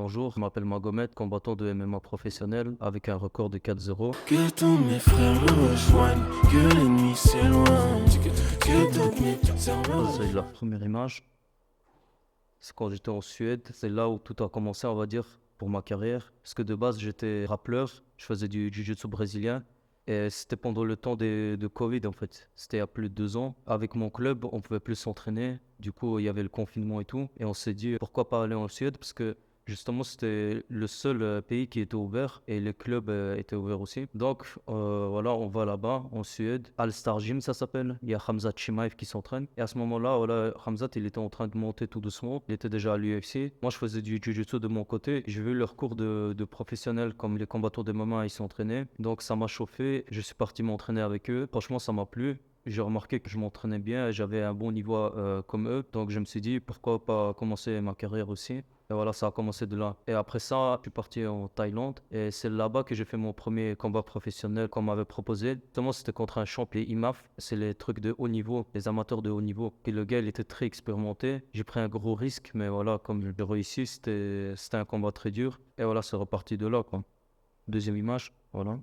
Bonjour, je m'appelle Magomed, combattant de MMA professionnel avec un record de 4-0. Que tous mes frères me rejoignent, que les nuits s'éloignent, que toutes mes sœurs me C'est rejoignent. la première image, c'est quand j'étais en Suède. C'est là où tout a commencé, on va dire, pour ma carrière. Parce que de base, j'étais rappeur, je faisais du jiu-jitsu brésilien. Et c'était pendant le temps de Covid, en fait. C'était il y a plus de 2 ans. Avec mon club, on pouvait plus s'entraîner. Du coup, il y avait le confinement et tout. Et on s'est dit, pourquoi pas aller en Suède? Parce que justement, c'était le seul pays qui était ouvert et les clubs étaient ouverts aussi. Donc, voilà, on va là-bas, en Suède. Al Star Gym, ça s'appelle. Il y a Khamzat Chimaev qui s'entraîne. Et à ce moment-là, voilà, Khamzat, il était en train de monter tout doucement. Il était déjà à l'UFC. Moi, je faisais du jiu-jitsu de mon côté. J'ai vu leurs cours de professionnels comme les combattants de MMA, ils s'entraînaient. Donc, ça m'a chauffé. Je suis parti m'entraîner avec eux. Franchement, ça m'a plu. J'ai remarqué que je m'entraînais bien et j'avais un bon niveau comme eux. Donc, je me suis dit, pourquoi pas commencer ma carrière aussi. Et voilà, ça a commencé de là. Et après ça, je suis parti en Thaïlande. Et c'est là-bas que j'ai fait mon premier combat professionnel qu'on m'avait proposé. Justement, c'était contre un champion IMAF. C'est les trucs de haut niveau, les amateurs de haut niveau. Et le gars, il était très expérimenté. J'ai pris un gros risque, mais voilà, comme j'ai réussi, c'était un combat très dur. Et voilà, c'est reparti de là, quoi. Deuxième image, voilà.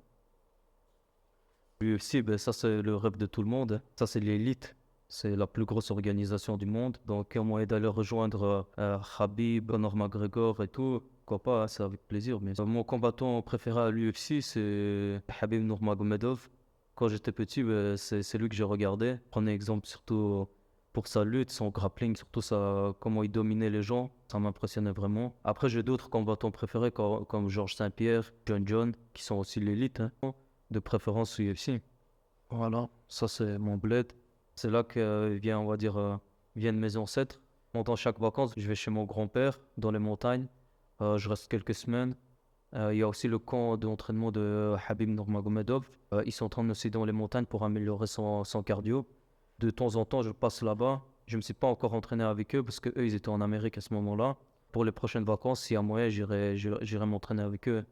L'UFC, ben, ça, c'est le rêve de tout le monde, hein. Ça, c'est l'élite. C'est la plus grosse organisation du monde. Donc, un moyen d'aller rejoindre Khabib, Conor McGregor et tout, pourquoi pas, hein, c'est avec plaisir. Mais mon combattant préféré à l'UFC, c'est Khabib Nurmagomedov. Quand j'étais petit, ben, c'est lui que j'ai regardé. Prenez exemple surtout pour sa lutte, son grappling, surtout comment il dominait les gens. Ça m'impressionnait vraiment. Après, j'ai d'autres combattants préférés comme Georges Saint-Pierre, John, qui sont aussi l'élite, hein, de préférence UFC. Voilà, ça c'est mon bled. C'est là que vient, on va dire, viennent mes ancêtres. Pendant chaque vacances, je vais chez mon grand-père dans les montagnes. Je reste quelques semaines. Il y a aussi le camp d'entraînement de Habib Nurmagomedov. Ils s'entraînent aussi dans les montagnes pour améliorer son cardio. De temps en temps, je passe là-bas. Je ne me suis pas encore entraîné avec eux parce que eux, ils étaient en Amérique à ce moment-là. Pour les prochaines vacances, s'il y a moyen, j'irai m'entraîner avec eux.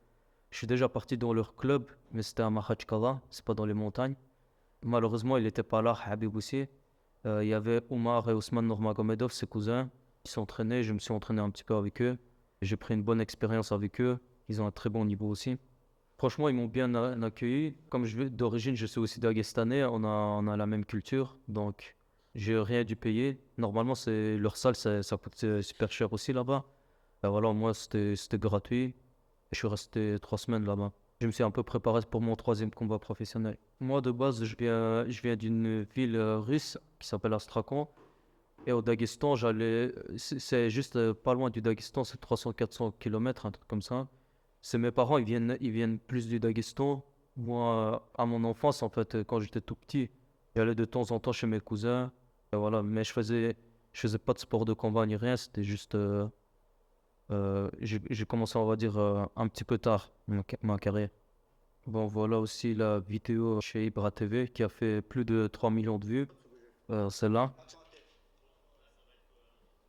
Je suis déjà parti dans leur club, mais c'était à Makhachkala, c'est pas dans les montagnes. Malheureusement, il n'était pas là, Habib aussi. Il y avait Omar et Ousmane Nurmagomedov, ses cousins. Ils s'entraînaient, je me suis entraîné un petit peu avec eux. J'ai pris une bonne expérience avec eux. Ils ont un très bon niveau aussi. Franchement, ils m'ont bien accueilli. Comme d'origine, je suis aussi daguestanais, on a la même culture, donc j'ai rien dû payer. Normalement, leur salle, ça coûte super cher aussi là-bas. Ben voilà, moi, c'était gratuit. Je suis resté 3 semaines là-bas. Je me suis un peu préparé pour mon troisième combat professionnel. Moi, de base, je viens d'une ville russe qui s'appelle Astrakhan. Et au Daghestan, c'est juste pas loin du Daghestan, c'est 300-400 km, un truc comme ça. C'est mes parents, ils viennent plus du Daghestan. Moi, à mon enfance, en fait, quand j'étais tout petit, j'allais de temps en temps chez mes cousins. Et voilà, mais je faisais pas de sport de combat ni rien, c'était juste. J'ai commencé, on va dire, un petit peu tard ma carrière. Bon, voilà aussi la vidéo chez Ibra TV qui a fait plus de 3 millions de vues, celle-là.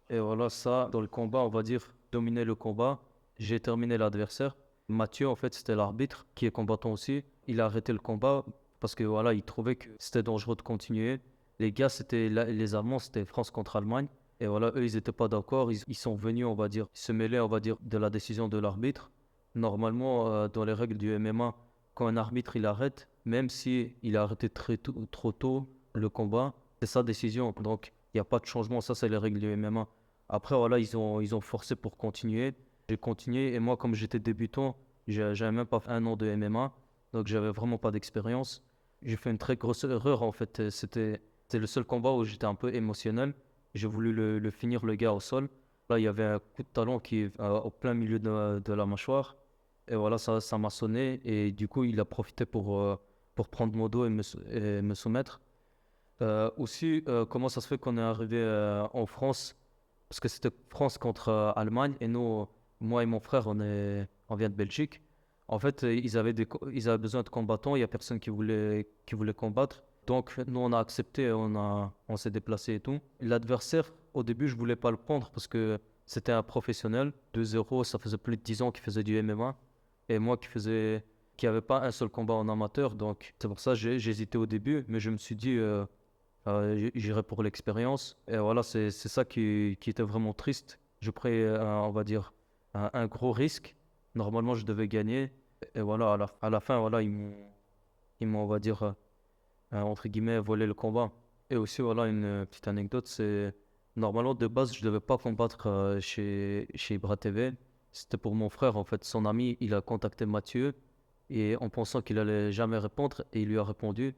Et voilà, ça, dans le combat, on va dire, dominer le combat. J'ai terminé l'adversaire. Mathieu, en fait, c'était l'arbitre qui est combattant aussi. Il a arrêté le combat parce que voilà, il trouvait que c'était dangereux de continuer. Les gars, les Allemands, c'était France contre Allemagne. Et voilà, eux, ils n'étaient pas d'accord. Ils sont venus, on va dire, se mêler, on va dire, de la décision de l'arbitre. Normalement, dans les règles du MMA, quand un arbitre il arrête, même si il a arrêté trop tôt le combat, c'est sa décision. Donc, il n'y a pas de changement. Ça, c'est les règles du MMA. Après, voilà, ils ont forcé pour continuer. J'ai continué et moi, comme j'étais débutant, j'avais même pas fait un an de MMA, donc j'avais vraiment pas d'expérience. J'ai fait une très grosse erreur en fait. C'était le seul combat où j'étais un peu émotionnel. J'ai voulu le finir le gars au sol. Là, il y avait un coup de talon qui est au plein milieu de la mâchoire. Et voilà, ça m'a sonné et du coup, il a profité pour prendre mon dos et me soumettre. Aussi, comment ça se fait qu'on est arrivé en France? Parce que c'était France contre Allemagne et nous, moi et mon frère, on vient de Belgique. En fait, ils avaient besoin de combattants, il n'y a personne qui voulait combattre. Donc, nous, on a accepté, on s'est déplacé et tout. L'adversaire, au début, je voulais pas le prendre parce que c'était un professionnel. 2-0, ça faisait plus de 10 ans qu'il faisait du MMA. Et moi qui avait pas un seul combat en amateur. Donc, c'est pour ça que j'ai hésité au début, mais je me suis dit, j'irai pour l'expérience. Et voilà, c'est ça qui était vraiment triste. Je pris, on va dire, un gros risque. Normalement, je devais gagner. Et voilà, à la fin, voilà, ils m'ont, on va dire, entre guillemets, volé le combat. Et aussi, voilà, une petite anecdote, c'est normalement, de base, je devais pas combattre chez Ibra TV. C'était pour mon frère, en fait. Son ami, il a contacté Mathieu et en pensant qu'il allait jamais répondre, et il lui a répondu.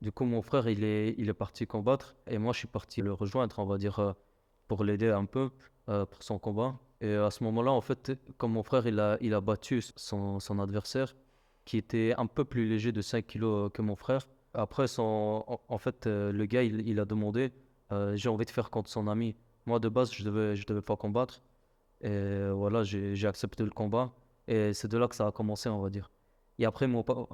Du coup, mon frère, il est parti combattre et moi, je suis parti le rejoindre, on va dire, pour l'aider un peu pour son combat. Et à ce moment-là, en fait, comme mon frère, il a battu son adversaire, qui était un peu plus léger de 5 kilos que mon frère. Après, en fait, le gars, il a demandé, j'ai envie de faire contre son ami. Moi, de base, je devais pas combattre. Et voilà, j'ai accepté le combat. Et c'est de là que ça a commencé, on va dire. Et après,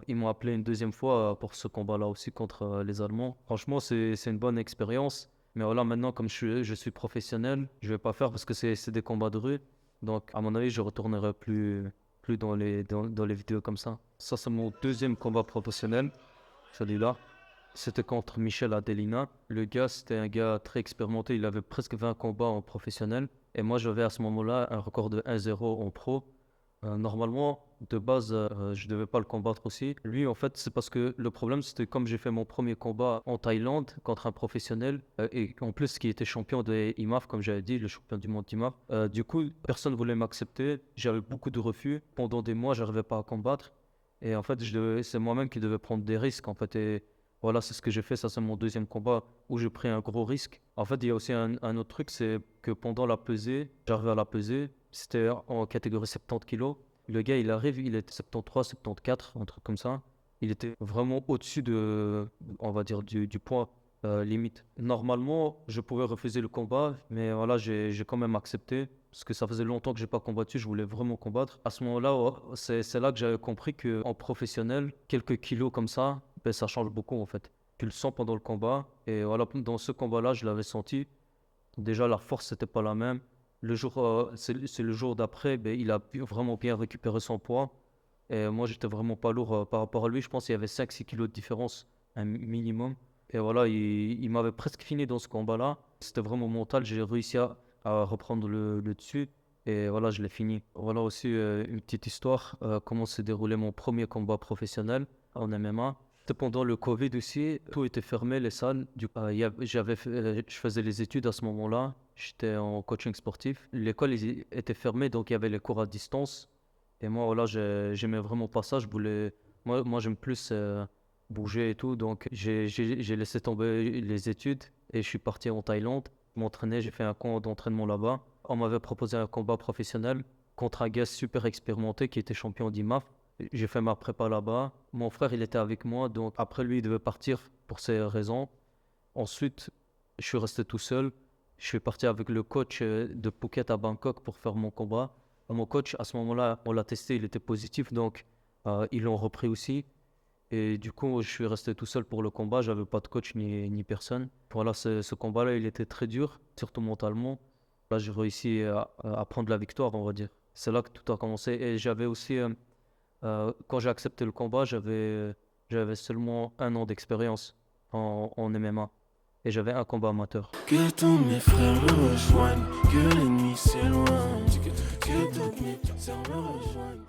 ils m'ont appelé une deuxième fois pour ce combat-là aussi contre les Allemands. Franchement, c'est une bonne expérience. Mais voilà, maintenant, comme je suis professionnel, je vais pas faire parce que c'est des combats de rue. Donc, à mon avis, je retournerai plus dans les vidéos comme ça. Ça, c'est mon deuxième combat professionnel, celui-là. C'était contre Michel Adelina. Le gars, c'était un gars très expérimenté. Il avait presque 20 combats en professionnel. Et moi, j'avais à ce moment-là un record de 1-0 en pro. Normalement, de base, je devais pas le combattre aussi. Lui, en fait, c'est parce que le problème, c'était comme j'ai fait mon premier combat en Thaïlande contre un professionnel, et en plus, qui était champion de IMAF, comme j'avais dit, le champion du monde d'IMAF. Du coup, personne voulait m'accepter. J'avais beaucoup de refus. Pendant des mois, j'arrivais pas à combattre. Et en fait, c'est moi-même qui devais prendre des risques, en fait. Et voilà, c'est ce que j'ai fait. Ça, c'est mon deuxième combat où j'ai pris un gros risque. En fait, il y a aussi un autre truc, c'est que pendant la pesée, j'arrivais à la pesée. C'était en catégorie 70 kilos. Le gars, il arrive, il était 73, 74, un truc comme ça. Il était vraiment au-dessus on va dire, du poids limite. Normalement, je pouvais refuser le combat, mais voilà, j'ai quand même accepté. Parce que ça faisait longtemps que j'ai pas combattu, je voulais vraiment combattre. À ce moment-là, c'est là que j'avais compris qu'en professionnel, quelques kilos comme ça, ben, ça change beaucoup en fait. Tu le sens pendant le combat. Et voilà, dans ce combat-là, je l'avais senti. Déjà, la force, c'était pas la même. C'est le jour d'après, ben, il a vraiment bien récupéré son poids. Et moi, j'étais vraiment pas lourd par rapport à lui. Je pense qu'il y avait 5-6 kilos de différence, un minimum. Et voilà, il m'avait presque fini dans ce combat-là. C'était vraiment mental. J'ai réussi à reprendre le dessus. Et voilà, je l'ai fini. Voilà aussi une petite histoire. Comment s'est déroulé mon premier combat professionnel en MMA. C'était pendant le Covid aussi, tout était fermé, les salles. Je faisais les études à ce moment-là. J'étais en coaching sportif. L'école était fermée, donc il y avait les cours à distance. Et moi, voilà, j'aimais vraiment pas ça. Moi, j'aime plus bouger et tout. Donc, j'ai laissé tomber les études et je suis parti en Thaïlande m'entraîner. J'ai fait un camp d'entraînement là-bas. On m'avait proposé un combat professionnel contre un gars super expérimenté qui était champion d'IMAF. J'ai fait ma prépa là-bas. Mon frère, il était avec moi. Donc, après lui, il devait partir pour ces raisons. Ensuite, je suis resté tout seul. Je suis parti avec le coach de Phuket à Bangkok pour faire mon combat. Mon coach, à ce moment-là, on l'a testé, il était positif, donc ils l'ont repris aussi. Et du coup, je suis resté tout seul pour le combat. J'avais pas de coach ni personne. Voilà, ce combat-là, il était très dur, surtout mentalement. Là, j'ai réussi à prendre la victoire, on va dire. C'est là que tout a commencé. Et j'avais aussi, quand j'ai accepté le combat, j'avais seulement 1 an d'expérience en MMA. Et j'avais un combat amateur. Que tous mes frères me rejoignent, que l'ennemi s'éloigne. Que toutes mes sœurs me rejoignent.